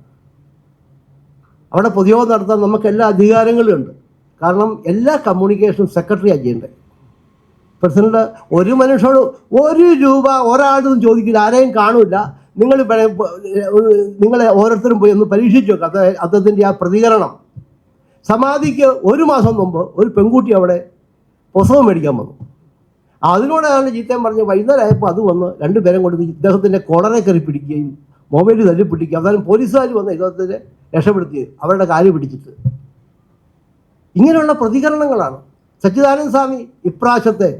അവിടെ പൊതുയോഗം നടത്താൻ നമുക്ക് എല്ലാ അധികാരങ്ങളും ഉണ്ട്. കാരണം എല്ലാ കമ്മ്യൂണിക്കേഷനും സെക്രട്ടറിയാണ് ചെയ്യേണ്ടത്. പ്രസിഡന്റ് ഒരു മനുഷ്യനോട് 1 രൂപ ഒരാളും ചോദിക്കില്ല, ആരെയും കാണില്ല. നിങ്ങളെ ഓരോരുത്തരും പോയി ഒന്ന് പരീക്ഷിച്ചു നോക്കുക അദ്ദേഹത്തിൻ്റെ ആ പ്രതികരണം. സമാധിക്ക് 1 മാസം മുമ്പ് ഒരു പെൺകുട്ടി അവിടെ പുസ്തകം മേടിക്കാൻ വന്നു. അതിനോടാണ് ചീത്തയും പറഞ്ഞ് വൈകുന്നേരമായപ്പോൾ അത് വന്ന് 2 പേരും കൊണ്ട് ഇദ്ദേഹത്തിൻ്റെ കോളറെ കയറി പിടിക്കുകയും മൊബൈൽ തല്ലിപ്പിടിക്കുക. അവസാനം പോലീസുകാർ വന്ന് ഇദ്ദേഹത്തിനെ രക്ഷപ്പെടുത്തി അവരുടെ കാല് പിടിച്ചിട്ട്. ഇങ്ങനെയുള്ള പ്രതികരണങ്ങളാണ്. സച്ചിദാനന്ദ സ്വാമി ഇപ്രാവശ്യത്തെ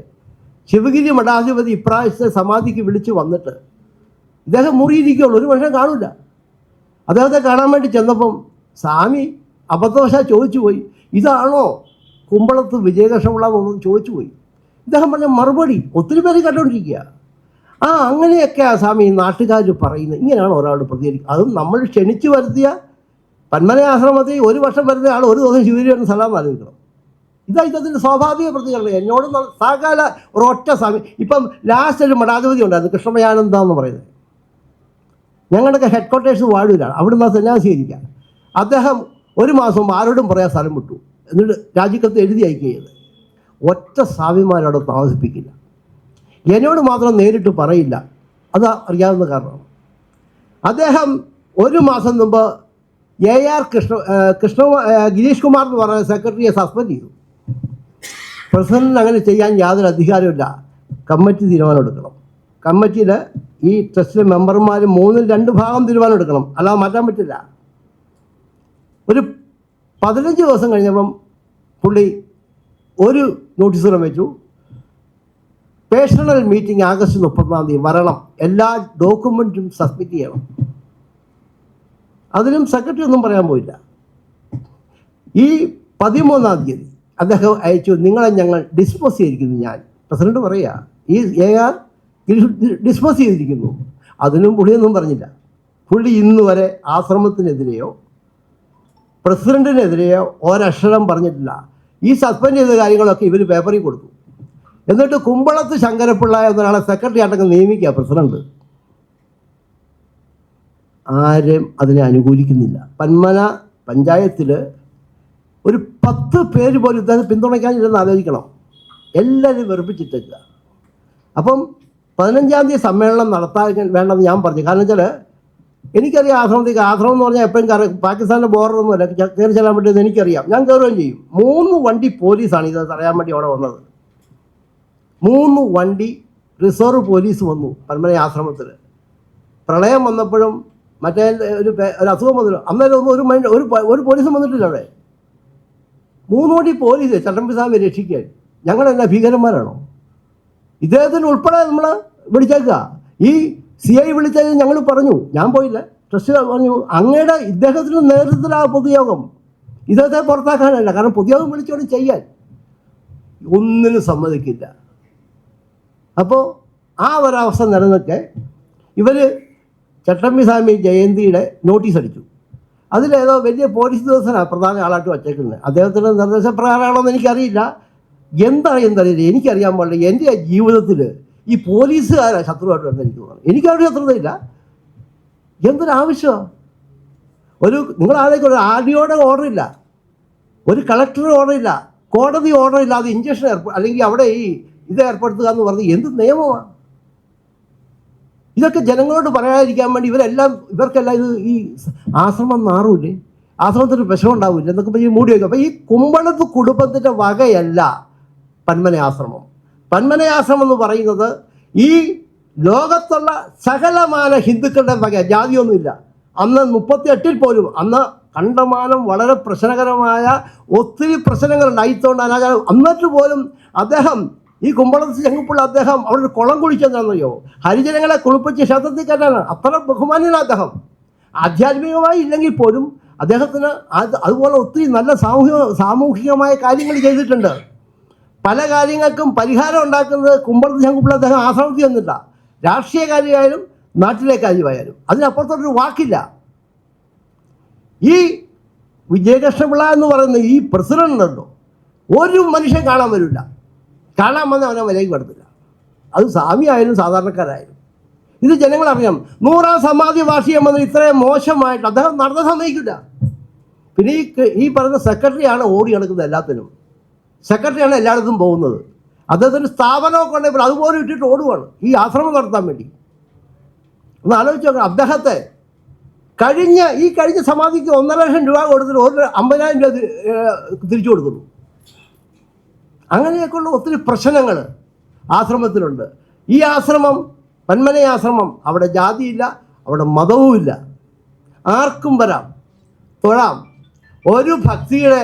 ശിവഗിരി മഠാധിപതി ഇപ്രാവശ്യത്തെ സമാധിക്ക് വിളിച്ച് വന്നിട്ട് ഇദ്ദേഹം മുറിയിരിക്കുകയുള്ളൂ, ഒരു മനുഷ്യൻ കാണില്ല. അദ്ദേഹത്തെ കാണാൻ വേണ്ടി ചെന്നപ്പം സ്വാമി അബദ്ധവശാൽ ചോദിച്ചു പോയി, ഇതാണോ കുമ്പളത്ത് വിജയകൃഷ്ണപിള്ള ചോദിച്ചു പോയി. ഇദ്ദേഹം പറഞ്ഞ മറുപടി ഒത്തിരി പേര് കണ്ടുകൊണ്ടിരിക്കുക. അങ്ങനെയൊക്കെയാണ് സ്വാമി നാട്ടുകാർ പറയുന്നത്. ഇങ്ങനെയാണ് ഒരാൾ പ്രതികരിക്കുക. അതും നമ്മൾ ക്ഷണിച്ചു വരുത്തിയ പന്മന ആശ്രമത്തിൽ 1 വർഷം വരുന്ന ആൾ 1 ദിവസം ശിവഗിരി സലാം ആലോചിക്കണം. ഇദ്ദേഹത്തിൻ്റെ സ്വാഭാവിക പ്രതികരണം. എന്നോട് സകല ഒരൊറ്റ സ്വാമി. ഇപ്പം ലാസ്റ്റ് ഒരു മഠാധിപതി ഉണ്ടായിരുന്നു, കൃഷ്ണമയാനന്ദ എന്ന് പറയുന്നത്. ഞങ്ങളുടെയൊക്കെ ഹെഡ് ക്വാർട്ടേഴ്സ് വാഴൂരാണ്, അവിടെ നിന്ന് സന്യാസീകരിക്കാം. അദ്ദേഹം 1 മാസം ആരോടും പറയാൻ സ്ഥലം വിട്ടു, എന്നിട്ട് രാജിക്കത്ത് എഴുതി അയക്കുകയത്. ഒറ്റ സ്വാമിമാരവിടെ താമസിപ്പിക്കില്ല, എന്നോട് മാത്രം നേരിട്ട് പറയില്ല. അത് അറിയാവുന്ന കാരണമാണ്. അദ്ദേഹം 1 മാസം മുമ്പ് AR ഗിരീഷ് കുമാർ എന്ന് പറയുന്ന സെക്രട്ടറിയെ സസ്പെൻഡ് ചെയ്തു. പ്രസിഡന്റിന് അങ്ങനെ ചെയ്യാൻ യാതൊരു അധികാരമില്ല, കമ്മിറ്റി തീരുമാനം എടുക്കണം. കമ്മിറ്റിയിൽ ഈ ട്രസ്റ്റിലെ മെമ്പർമാർ 3-ൽ 2 ഭാഗം തീരുമാനം എടുക്കണം, അല്ലാതെ മാറ്റാൻ പറ്റില്ല. ഒരു 15 ദിവസം കഴിഞ്ഞപ്പം പുള്ളി ഒരു നോട്ടീസ് വെച്ചു, പേഴ്സണൽ മീറ്റിംഗ് ആഗസ്റ്റ് 31-ാം തീയതി വരണം, എല്ലാ ഡോക്യുമെൻറ്റും സബ്മിറ്റ് ചെയ്യണം. അതിനും സെക്രട്ടറി ഒന്നും പറയാൻ പോയില്ല. ഈ 13-ാം തീയതി അദ്ദേഹം അയച്ചു, നിങ്ങളെ ഞങ്ങൾ ഡിസ്പോസ് ചെയ്തിരിക്കുന്നു. ഞാൻ പ്രസിഡന്റ് പറയുക, ഈ AR ഡിസ്പോസ് ചെയ്തിരിക്കുന്നു. അതിനും പുള്ളിയൊന്നും പറഞ്ഞില്ല. പുള്ളി ഇന്ന് വരെ ആശ്രമത്തിനെതിരെയോ പ്രസിഡന്റിനെതിരെയോ ഒരക്ഷരം പറഞ്ഞിട്ടില്ല. ഈ സസ്പെൻഡ് ചെയ്ത കാര്യങ്ങളൊക്കെ ഇവർ പേപ്പറിൽ കൊടുത്തു. എന്നിട്ട് കുമ്പളത്ത് ശങ്കരപ്പിള്ള എന്നൊരാളെ സെക്രട്ടറി ആയിട്ടൊക്കെ നിയമിക്കുക പ്രസിഡന്റ്. ആരും അതിനെ അനുകൂലിക്കുന്നില്ല. പന്മന പഞ്ചായത്തിൽ ഒരു 10 പേര് പോലും ഇദ്ദേഹത്തെ പിന്തുണയ്ക്കാനില്ലെന്ന് ആലോചിക്കണം. എല്ലാവരും വെറുപ്പിച്ചിട്ടേക്കുക. അപ്പം 15-ാം തീയതി സമ്മേളനം നടത്താൻ വേണ്ടെന്ന് ഞാൻ പറഞ്ഞു. കാരണം വെച്ചാൽ എനിക്കറിയാം ആശ്രമം എന്ന് പറഞ്ഞാൽ എപ്പോഴും പാകിസ്ഥാൻ്റെ ബോർഡറൊന്നുമല്ല, കയറി ചെല്ലാൻ പറ്റുമെന്ന് എനിക്കറിയാം. ഞാൻ കയറുകയും ചെയ്യും. 3 വണ്ടി പോലീസാണ് ഇത് തടയാൻ വേണ്ടി അവിടെ വന്നത്. 3 വണ്ടി റിസർവ് പോലീസ് വന്നു പന്മന ആശ്രമത്തിൽ. പ്രളയം വന്നപ്പോഴും മറ്റേ ഒരു അസുഖം വന്നല്ലോ, അന്നേരം ഒന്നും ഒരു പോലീസും വന്നിട്ടില്ല അവിടെ. 3 വണ്ടി പോലീസ് ചട്ടമ്പിസ്വാമി രക്ഷിക്കാൻ. ഞങ്ങളെന്നാ ഭീകരന്മാരാണോ? ഇദ്ദേഹത്തിന് ഉൾപ്പെടെ നമ്മൾ വിളിച്ചേക്കുക. ഈ CI വിളിച്ചത് ഞങ്ങൾ പറഞ്ഞു, ഞാൻ പോയില്ല, ട്രസ്റ്റ് പറഞ്ഞു അങ്ങയുടെ ഇദ്ദേഹത്തിൻ്റെ നേതൃത്വത്തിലാണ് പൊതുയോഗം, ഇദ്ദേഹത്തെ പുറത്താക്കാനല്ല. കാരണം പൊതുയോഗം വിളിച്ചോണ്ട് ചെയ്യാൻ ഒന്നിനും സമ്മതിക്കില്ല. അപ്പോൾ ആ ഒരവസ്ഥ നിലനിൽക്കെ ഇവർ ചട്ടമ്പിസ്വാമി ജയന്തിയുടെ നോട്ടീസ് അടിച്ചു. അതിലേതോ വലിയ പോലീസ് ഉദ്യോഗസ്ഥനാണ് പ്രധാന ആളായിട്ട് വച്ചേക്കുന്നത്. അദ്ദേഹത്തിൻ്റെ നിർദ്ദേശപ്രകാരമാണോ എന്ന് എനിക്കറിയില്ല, എന്താണെന്നറിയില്ല. എനിക്കറിയാൻ പാടില്ല. എൻ്റെ ജീവിതത്തിൽ ഈ പോലീസുകാരാണ് ശത്രുവായിട്ട് വരുന്നത് എനിക്ക് തോന്നുന്നു. എനിക്കവിടെ ശത്രുതയില്ല. എന്തൊരാവശ്യമാണ്? നിങ്ങൾ ആദ്യം ഒരു RDOയുടെ ഓർഡർ ഇല്ല, ഒരു കളക്ടറുടെ ഓർഡർ ഇല്ല, കോടതി ഓർഡർ ഇല്ലാതെ ഇഞ്ചക്ഷൻ അല്ലെങ്കിൽ അവിടെ ഇത് ഏർപ്പെടുത്തുക എന്ന് പറഞ്ഞ് എന്ത് നിയമമാണ് ഇതൊക്കെ? ജനങ്ങളോട് പറയാതിരിക്കാൻ വേണ്ടി ഇവർക്കെല്ലാം ഈ ആശ്രമം നാറൂലേ, ആശ്രമത്തിന് വിഷമം ഉണ്ടാവില്ല എന്നൊക്കെ പറഞ്ഞ് മൂടി വയ്ക്കും. അപ്പോൾ ഈ കുമ്പളത്ത് കുടുംബത്തിൻ്റെ വകയല്ല പന്മന ആശ്രമം. പന്മന ആശ്രമം എന്ന് പറയുന്നത് ഈ ലോകത്തുള്ള സകലമാന ഹിന്ദുക്കളുടെ വക, ജാതിയൊന്നുമില്ല. അന്ന് 38-ൽ പോലും അന്ന് കണ്ടമാനം വളരെ പ്രശ്നകരമായ ഒത്തിരി പ്രശ്നങ്ങൾ ഉണ്ടായിത്തോണ്ട് അനാചാരം. എന്നിട്ട് പോലും അദ്ദേഹം ഈ കുമ്പളത്ത് ചെങ്ങുപ്പുള്ള അദ്ദേഹം അവിടെ ഒരു കുളം കുഴിച്ചെന്നറിയോ, ഹരിജനങ്ങളെ കുളിപ്പിച്ച് ക്ഷേത്രത്തിൽ കയറ്റാണ്. അത്ര ബഹുമാന്യനാണ് അദ്ദേഹം. ആധ്യാത്മികമായി ഇല്ലെങ്കിൽ പോലും അദ്ദേഹത്തിന് അതുപോലെ ഒത്തിരി നല്ല സാമൂഹികമായ കാര്യങ്ങൾ ചെയ്തിട്ടുണ്ട്. പല കാര്യങ്ങൾക്കും പരിഹാരം ഉണ്ടാക്കുന്നത് കുമ്പളത്ത് ചെങ്ങുപ്പുള്ള അദ്ദേഹം ആശ്രമത്തിൽ വന്നില്ല. രാഷ്ട്രീയ കാര്യമായാലും നാട്ടിലെ കാര്യമായാലും അതിനപ്പുറത്തൊരു വാക്കില്ല. ഈ വിജയകൃഷ്ണപിള്ള എന്ന് പറയുന്ന ഈ പ്രസിഡന്റ് ഉണ്ടല്ലോ, ഒരു മനുഷ്യൻ കാണാൻ വരില്ല. കാണാൻ വന്ന അവനെ വിലയ്ക്ക് പെടുത്തില്ല. അത് സ്വാമിയായാലും സാധാരണക്കാരായാലും. ഇത് ജനങ്ങളറിയാം. 100ാം സമാധി വാർഷികം വന്ന് ഇത്രയും മോശമായിട്ട് അദ്ദേഹം നടന്ന സമ്മതിക്കില്ല. പിന്നെ ഈ പറയുന്ന സെക്രട്ടറിയാണ് ഓടി നടക്കുന്നത് എല്ലാത്തിനും. സെക്രട്ടറിയാണ് എല്ലായിടത്തും പോകുന്നത്. അദ്ദേഹത്തിന് സ്ഥാപനമൊക്കെ ഉണ്ടെങ്കിൽ അതുപോലെ ഇട്ടിട്ട് ഓടുവാണ് ഈ ആശ്രമം നടത്താൻ വേണ്ടി. ഒന്ന് ആലോചിച്ച് നോക്കണം. അദ്ദേഹത്തെ കഴിഞ്ഞ സമാധിക്ക് 1.5 ലക്ഷം രൂപ കൊടുത്തിട്ട് 50,000 രൂപ തിരിച്ചു കൊടുക്കുന്നു. അങ്ങനെയൊക്കെയുള്ള ഒത്തിരി പ്രശ്നങ്ങൾ ആശ്രമത്തിലുണ്ട്. ഈ ആശ്രമം പന്മന ആശ്രമം, അവിടെ ജാതിയില്ല, അവിടെ മതവുമില്ല, ആർക്കും വരാം, തൊഴാം. ഒരു ഭക്തിയുടെ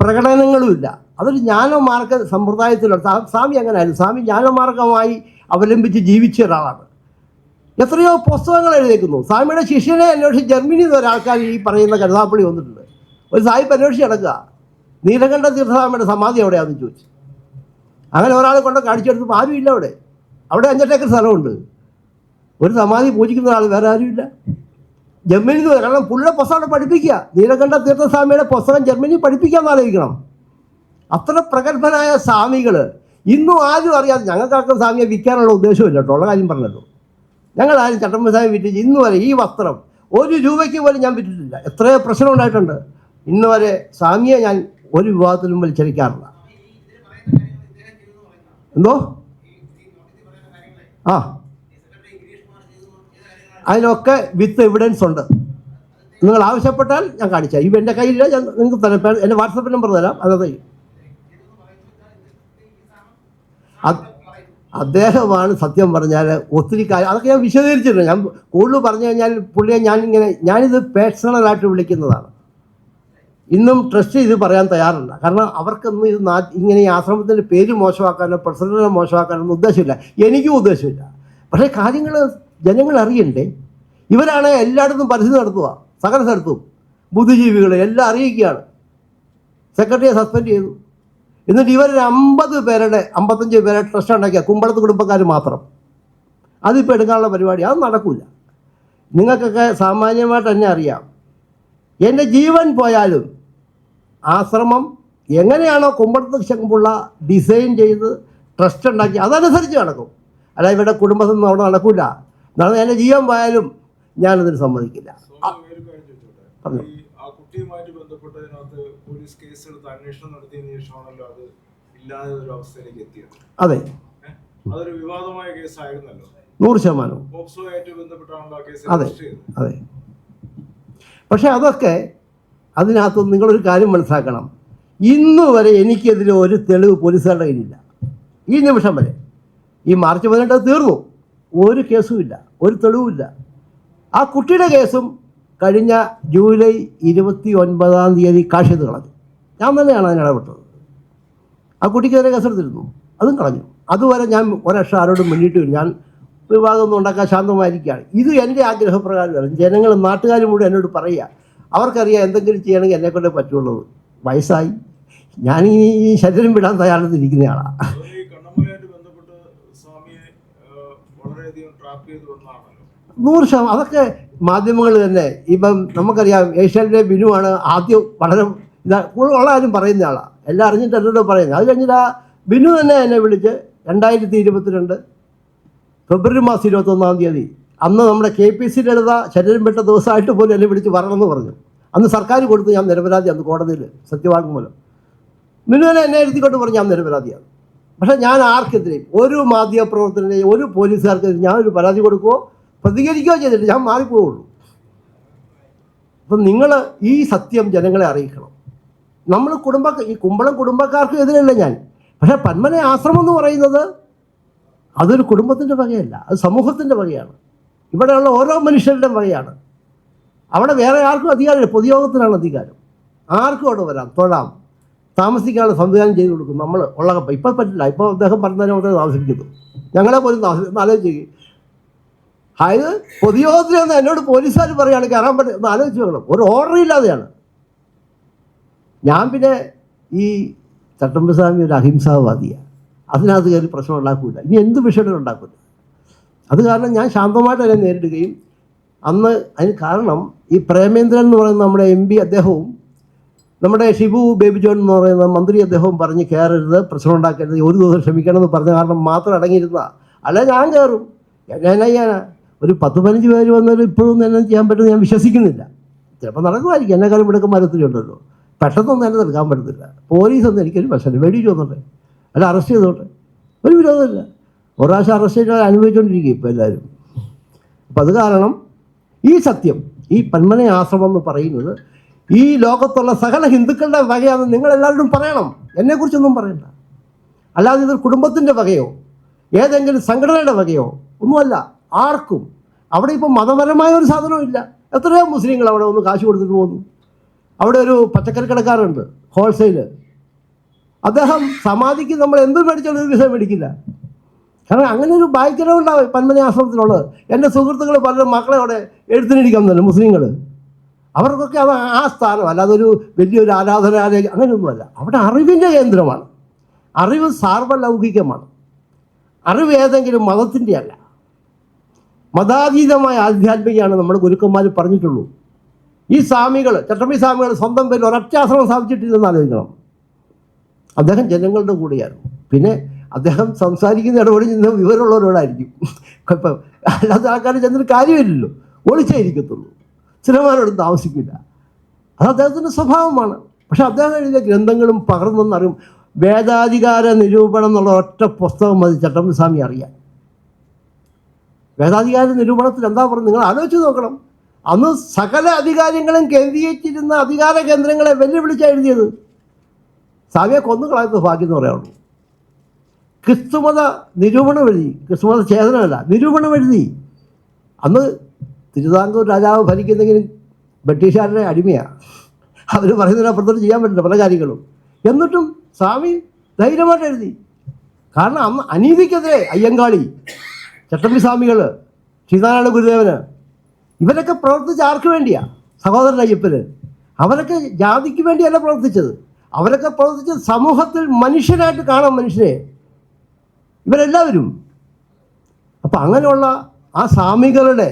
പ്രകടനങ്ങളുമില്ല. അതൊരു ജ്ഞാനമാർഗ സമ്പ്രദായത്തിലുള്ള സ്വാമി അങ്ങനെയായിരുന്നു. സ്വാമി ജ്ഞാനമാർഗമായി അവലംബിച്ച് ജീവിച്ച ഒരാളാണ്. എത്രയോ പുസ്തകങ്ങൾ എഴുതിയേക്കുന്നു. സ്വാമിയുടെ ശിഷ്യനെ അന്വേഷിച്ച് ജർമ്മനിയിൽ നിന്ന് ഒരാൾക്കാർ ഈ പറയുന്ന കരുതാപ്പള്ളി വന്നിട്ടുണ്ട്. ഒരു സാഹിബ് അന്വേഷിച്ച് നടക്കുക, നീലകണ്ഠ തീർത്ഥസ്വാമിയുടെ സമാധി എവിടെയാണെന്ന് ചോദിച്ചു. അങ്ങനെ ഒരാൾ കൊണ്ട് കാണിച്ചെടുത്തപ്പോൾ ആരുമില്ല. അവിടെ 5-8 ഏക്കർ സ്ഥലമുണ്ട്. ഒരു സമാധി പൂജിക്കുന്ന ആൾ വേറെ ആരുമില്ല. ജർമ്മനിയിൽ നിന്ന്, കാരണം പുള്ളിയുടെ പുസ്തകം പഠിപ്പിക്കുക, നീലകണ്ഠ തീർത്ഥസ്വാമിയുടെ പുസ്തകം ജർമ്മനി പഠിപ്പിക്കാമെന്ന് ആലോചിക്കണം. അത്ര പ്രഗത്ഭനായ സ്വാമികൾ ഇന്നും ആരും അറിയാതെ. ഞങ്ങൾക്കാർക്കും സ്വാമിയെ വിൽക്കാനുള്ള ഉദ്ദേശമില്ല കേട്ടോ, ഉള്ള കാര്യം പറഞ്ഞല്ലോ. ഞങ്ങളാരും ചട്ടമ്പിസ്വാമി വിറ്റിച്ച് ഇന്ന് വരെ ഈ വസ്ത്രം 1 രൂപയ്ക്ക് പോലും ഞാൻ വിറ്റിട്ടില്ല. എത്രയോ പ്രശ്നം ഉണ്ടായിട്ടുണ്ട്. ഇന്ന് വരെ സ്വാമിയെ ഞാൻ ഒരു വിവാഹത്തിലും വലിച്ചടിക്കാറില്ല. എന്തോ അതിനൊക്കെ വിത്ത് എവിഡൻസ് ഉണ്ട്. നിങ്ങൾ ആവശ്യപ്പെട്ടാൽ ഞാൻ കാണിച്ചാൽ. ഇപ്പം എൻ്റെ കയ്യിലില്ല, ഞാൻ നിങ്ങൾക്ക് തരാം. എൻ്റെ വാട്സപ്പ് നമ്പർ തരാം. അതെ, അദ്ദേഹമാണ് സത്യം പറഞ്ഞാൽ ഒത്തിരി കാര്യം. അതൊക്കെ ഞാൻ വിശദീകരിച്ചിട്ടുണ്ട്. ഞാൻ കൂടുതൽ പറഞ്ഞു കഴിഞ്ഞാൽ പുള്ളിയെ ഞാനിത് പേഴ്സണലായിട്ട് വിളിക്കുന്നതാണ്. ഇന്നും ട്രസ്റ്റ് ഇത് പറയാൻ തയ്യാറല്ല. കാരണം അവർക്കൊന്നും ഇത് ഇങ്ങനെ ഈ ആശ്രമത്തിൻ്റെ പേര് മോശമാക്കാനോ പ്രസിഡന്റിനെ മോശമാക്കാനൊന്നും ഉദ്ദേശമില്ല, എനിക്കും ഉദ്ദേശമില്ല. പക്ഷേ കാര്യങ്ങൾ ജനങ്ങൾ അറിയണ്ടേ. ഇവരാണ് എല്ലായിടത്തും പരസ്യം നടത്തുക, സകല സ്ഥലത്തും ബുദ്ധിജീവികൾ എല്ലാം അറിയിക്കുകയാണ്. സെക്രട്ടറിയെ സസ്പെൻഡ് ചെയ്തു. എന്നിട്ട് ഇവർ 55 പേരെ ട്രസ്റ്റ് ഉണ്ടാക്കിയ കുമ്പളത്ത് കുടുംബക്കാർ മാത്രം. അതിപ്പോൾ എടുക്കാനുള്ള പരിപാടി അത് നടക്കില്ല. നിങ്ങൾക്കൊക്കെ സാമാന്യമായിട്ട് തന്നെ അറിയാം. എൻ്റെ ജീവൻ പോയാലും ആശ്രമം എങ്ങനെയാണോ കുമ്പളത്ത് ശങ്കുള്ള ഡിസൈൻ ചെയ്ത് ട്രസ്റ്റ് ഉണ്ടാക്കി അതനുസരിച്ച് നടക്കും. അല്ല ഇവരുടെ കുടുംബത്തിൽ നിന്ന് അവിടെ നടക്കില്ല. എന്നാണ് എൻ്റെ ജീവൻ പോയാലും ഞാനതിന് സമ്മതിക്കില്ല. പറഞ്ഞു. കുട്ടിയുമായിട്ട് ബന്ധപ്പെട്ടതിനകത്ത് പോലീസ് കേസെടുത്ത് അന്വേഷണം നടത്തിയതിനു ശേഷമാണല്ലോ അത് ഇല്ലാതെ ഒരു അവസ്ഥയിലേക്ക് എത്തിയത്. അതെ, അതൊരു വിവാദമായ കേസായിരുന്നല്ലോ. 100%. പോക്സോയായിട്ട് ബന്ധപ്പെട്ടാണല്ലോ ആ കേസ്. അതെ. പക്ഷെ അതൊക്കെ അതിനകത്ത് നിങ്ങളൊരു കാര്യം മനസ്സിലാക്കണം. ഇന്ന് വരെ എനിക്കെതിരെ ഒരു തെളിവ് പോലീസുകാരുടെ കയ്യിലില്ല. ഈ നിമിഷം വരെ. ഈ മാർച്ച് 18 തീർന്നു, ഒരു കേസുമില്ല, ഒരു തെളിവുമില്ല. ആ കുട്ടിയുടെ കേസും കഴിഞ്ഞ ജൂലൈ 29 കാശ് ചെയ്ത് കളഞ്ഞു. ഞാൻ തന്നെയാണ് അതിന് ഇടപെട്ടത്. ആ കുട്ടിക്കെതിരെ കേസെടുത്തിരുന്നു, അതും കളഞ്ഞു. അതുവരെ ഞാൻ ഒരക്ഷരം ആരോടും മുന്നിട്ടില്ല. ഞാൻ വിവാദമൊന്നും ഉണ്ടാക്കാൻ ശാന്തമായിരിക്കുകയാണ്. ഇത് എൻ്റെ ആഗ്രഹപ്രകാരമല്ല. ജനങ്ങളും നാട്ടുകാരും കൂടെ എന്നോട് പറയുക, അവർക്കറിയാം എന്തെങ്കിലും ചെയ്യണമെങ്കിൽ എന്നെക്കൊണ്ടേ പറ്റുള്ളൂ. വയസ്സായി, ഞാനിനി ഈ ശരീരം വിടാൻ തയ്യാറെടുത്തിരിക്കുന്ന ആളാണ്. ഈ കണ്ണമ്മയുമായിട്ട് ബന്ധപ്പെട്ട് സ്വാമിയെ വളരെയധികം ട്രാപ്പ് ചെയ്ത് വന്നതാണല്ലോ. 100%. അതൊക്കെ മാധ്യമങ്ങൾ തന്നെ. ഇപ്പം നമുക്കറിയാം, ഏഷ്യാനിലെ ബിനുവാണ് ആദ്യം വളരെ ഉള്ള ആരും പറയുന്ന ആളാണ്. എല്ലാം അറിഞ്ഞിട്ട് എന്നോട് പറയുന്നത്. അത് കഴിഞ്ഞിട്ട് ആ ബിനു തന്നെ എന്നെ വിളിച്ച് 2022 ഫെബ്രുവരി മാസം 21 അന്ന് നമ്മുടെ KPC ലളിത ശരീരം വിട്ട ദിവസമായിട്ട് പോലും എന്നെ വിളിച്ച് വരണമെന്ന് പറഞ്ഞു. അന്ന് സർക്കാർ കൊടുത്ത് ഞാൻ നിരപരാധി. അന്ന് കോടതിയിൽ സത്യവാങ്മൂലം ബിനുവിനെ എന്നെ എഴുതിക്കൊണ്ട് പറഞ്ഞു ഞാൻ നിരപരാധിയാണ്. പക്ഷേ ഞാൻ ആർക്കെതിരെയും, ഒരു മാധ്യമപ്രവർത്തകനെയും ഒരു പോലീസുകാർക്കെതിരെ ഞാനൊരു പരാതി കൊടുക്കുകയോ പ്രതികരിക്കുകയോ ചെയ്തിട്ട് ഞാൻ മാറിപ്പോവുള്ളൂ. അപ്പം നിങ്ങൾ ഈ സത്യം ജനങ്ങളെ അറിയിക്കണം. നമ്മൾ ഈ കുമ്പളം കുടുംബക്കാർക്ക് എതിരല്ല ഞാൻ. പക്ഷേ പന്മന ആശ്രമം എന്ന് പറയുന്നത് അതൊരു കുടുംബത്തിൻ്റെ വകയല്ല, അത് സമൂഹത്തിൻ്റെ വകയാണ്. ഇവിടെയുള്ള ഓരോ മനുഷ്യരുടെയും വകയാണ്. അവിടെ വേറെ ആർക്കും അധികാരമില്ല, പൊതുയോഗത്തിനാണ് അധികാരം. ആർക്കും അവിടെ വരാം, തൊഴാം, താമസിക്കാനുള്ള സംവിധാനം ചെയ്ത് കൊടുക്കും. നമ്മൾ ഉള്ള ഇപ്പം പറ്റില്ല. ഇപ്പോൾ അദ്ദേഹം പറഞ്ഞതിനെ മാത്രമേ താമസിപ്പിക്കുന്നു. ഞങ്ങളെ പോലും ആലോചിക്കുക. അതായത് പൊതുയോഗത്തിൽ നിന്ന് എന്നോട് പോലീസുകാർ പറയുകയാണ് കയറാൻ പറ്റും. ഒന്ന് ആലോചിച്ച് നോക്കണം. ഒരു ഓർഡർ ഇല്ലാതെയാണ്. ഞാൻ പിന്നെ ഈ ചട്ടമ്പിസ്വാമി ഒരു അഹിംസാവാദിയാണ്. അതിനകത്ത് കയറി പ്രശ്നം ഉണ്ടാക്കില്ല. ഇനി എന്ത് വിഷയങ്ങളും ഉണ്ടാക്കില്ല. അത് കാരണം ഞാൻ ശാന്തമായിട്ട് അതിനെ നേരിടുകയും അന്ന് അതിന് കാരണം ഈ പ്രേമേന്ദ്രൻ എന്ന് പറയുന്ന നമ്മുടെ MP അദ്ദേഹവും നമ്മുടെ ഷിബു ബേബി ജോൺ എന്ന് പറയുന്ന മന്ത്രി അദ്ദേഹവും പറഞ്ഞ് കയറരുത്, പ്രശ്നം ഉണ്ടാക്കരുത്, ഒരു ദിവസം ക്ഷമിക്കണമെന്ന് പറഞ്ഞ കാരണം മാത്രം അടങ്ങിയിരുന്ന. അല്ല ഞാൻ കയറും. എന്നാ ചെയ്യാനാ? ഒരു 10-15 പേര് വന്നാലും ഇപ്പോഴും എന്നെ ചെയ്യാൻ പറ്റുമെന്ന് ഞാൻ വിശ്വസിക്കുന്നില്ല. ചിലപ്പോൾ നടക്കുമായിരിക്കും. എന്നെക്കാളും ഇവിടെയൊക്കെ ഉണ്ടല്ലോ. പെട്ടെന്നൊന്നും എന്നെ നിൽക്കാൻ പറ്റത്തില്ല. പോലീസൊന്നും എനിക്കൊരു പ്രശ്നമില്ല. വെടി ചോന്നോട്ടെ, അല്ല അറസ്റ്റ് ചെയ്തോട്ടെ, ഒരു വിരോധമില്ല. ഒരു പ്രാവശ്യം അറസ്റ്റ് ചെയ്താൽ അനുഭവിച്ചുകൊണ്ടിരിക്കും ഇപ്പോൾ എല്ലാവരും. അപ്പം അത് കാരണം ഈ സത്യം, ഈ പന്മന ആശ്രമം എന്ന് പറയുന്നത് ഈ ലോകത്തുള്ള സകല ഹിന്ദുക്കളുടെ വകയാണെന്ന് നിങ്ങളെല്ലാവരും പറയണം. എന്നെക്കുറിച്ചൊന്നും പറയണ്ട. അല്ലാതെ ഇത് കുടുംബത്തിൻ്റെ വകയോ ഏതെങ്കിലും സംഘടനയുടെ വകയോ ഒന്നുമല്ല. ആർക്കും അവിടെ ഇപ്പം മതപരമായ ഒരു സാധനവും ഇല്ല. എത്രയോ മുസ്ലിങ്ങൾ അവിടെ ഒന്ന് കാശ് കൊടുത്തിട്ട് പോകുന്നു. അവിടെ ഒരു പച്ചക്കറി കടക്കാരുണ്ട്, ഹോൾസെയിൽ. അദ്ദേഹം സമാധിക്ക് നമ്മൾ എന്തും മേടിച്ചാലും ഒരു വിഷയം മേടിക്കില്ല. കാരണം അങ്ങനെ ഒരു ബായ്ക്കരവുണ്ടാവും പന്മന ആശ്രമത്തിലുള്ളത്. എൻ്റെ സുഹൃത്തുക്കൾ പലരും മക്കളെ അവിടെ എഴുത്തിനിരിക്കുന്നില്ല, മുസ്ലിങ്ങൾ. അവർക്കൊക്കെ അത് ആ സ്ഥാനം, അല്ലാതെ ഒരു വലിയൊരു ആരാധനാലയം അങ്ങനെയൊന്നുമല്ല. അവിടെ അറിവിൻ്റെ കേന്ദ്രമാണ്. അറിവ് സാർവലൗകികമാണ്. അറിവ് ഏതെങ്കിലും മതത്തിൻ്റെ അല്ല, മതാതീതമായ ആധ്യാത്മികയാണ് നമ്മുടെ ഗുരുക്കന്മാർ പറഞ്ഞിട്ടുള്ളൂ. ഈ സ്വാമികൾ, ചട്ടമ്പി സ്വാമികൾ സ്വന്തം പേരിൽ ഒരൊറ്റ ആശ്രമം സ്ഥാപിച്ചിട്ടില്ലെന്ന് ആലോചിക്കണം. അദ്ദേഹം ജനങ്ങളുടെ കൂടെയായിരുന്നു. പിന്നെ അദ്ദേഹം സംസാരിക്കുന്ന ഇടപെടി ചെന്ന വിവരമുള്ളവരോടായിരിക്കും. ഇപ്പം അല്ലാത്ത ആൾക്കാർ ചെന്നിട്ട് കാര്യമില്ലല്ലോ, ഒളിച്ചായിരിക്കത്തുള്ളൂ. സിനിമാരോടും താമസിക്കില്ല. അത് അദ്ദേഹത്തിൻ്റെ സ്വഭാവമാണ്. പക്ഷെ അദ്ദേഹം എഴുതിയ ഗ്രന്ഥങ്ങളും പകർന്നെന്നറിയും. വേദാധികാര നിരൂപണം എന്നുള്ള ഒറ്റ പുസ്തകം മതി ചട്ടമ്പി സ്വാമി അറിയാൻ. വേദാധികാര നിരൂപണത്തിൽ എന്താ പറയുക നിങ്ങൾ ആലോചിച്ച് നോക്കണം. അന്ന് സകല അധികാരങ്ങളും കേന്ദ്രീകരിച്ചിരുന്ന അധികാര കേന്ദ്രങ്ങളെ വെല്ലുവിളിച്ചാണ് എഴുതിയത്. സ്വാമിയെ കൊന്നുകളാത്ത ഭാഗ്യം എന്ന് പറയാനുള്ളൂ. ക്രിസ്തുമത നിരൂപണം എഴുതി, ക്രിസ്തുമത ഛേദനമല്ല, നിരൂപണം എഴുതി. അന്ന് തിരുവിതാംകൂർ രാജാവ് ഭരിക്കുന്നെങ്കിലും ബ്രിട്ടീഷുകാരുടെ അടിമയാണ്. അവർ പറയുന്നതിനപ്പുറത്തോട്ട് ചെയ്യാൻ പറ്റില്ല പല കാര്യങ്ങളും. എന്നിട്ടും സ്വാമി ധൈര്യമായിട്ട് എഴുതി. കാരണം അന്ന് അനീതിക്കെതിരെ അയ്യങ്കാളി, ചട്ടമ്പി സ്വാമികൾ, ശ്രീനാരായണ ഗുരുദേവന്, ഇവരൊക്കെ പ്രവർത്തിച്ച ആർക്ക് വേണ്ടിയാണ്? സഹോദരൻ അയ്യപ്പന്. അവരൊക്കെ ജാതിക്ക് വേണ്ടിയല്ല പ്രവർത്തിച്ചത്. അവരൊക്കെ പ്രവർത്തിച്ചത് സമൂഹത്തിൽ മനുഷ്യനായിട്ട് കാണാം മനുഷ്യനെ, ഇവരെല്ലാവരും. അപ്പം അങ്ങനെയുള്ള ആ സ്വാമികളുടെ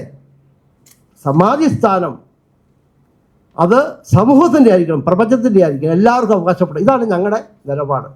സമാധി സ്ഥാനം അത് സമൂഹത്തിൻ്റെ ആയിരിക്കണം, പ്രപഞ്ചത്തിൻ്റെ ആയിരിക്കണം, എല്ലാവർക്കും അവകാശപ്പെടും. ഇതാണ് ഞങ്ങളുടെ നിലപാട്.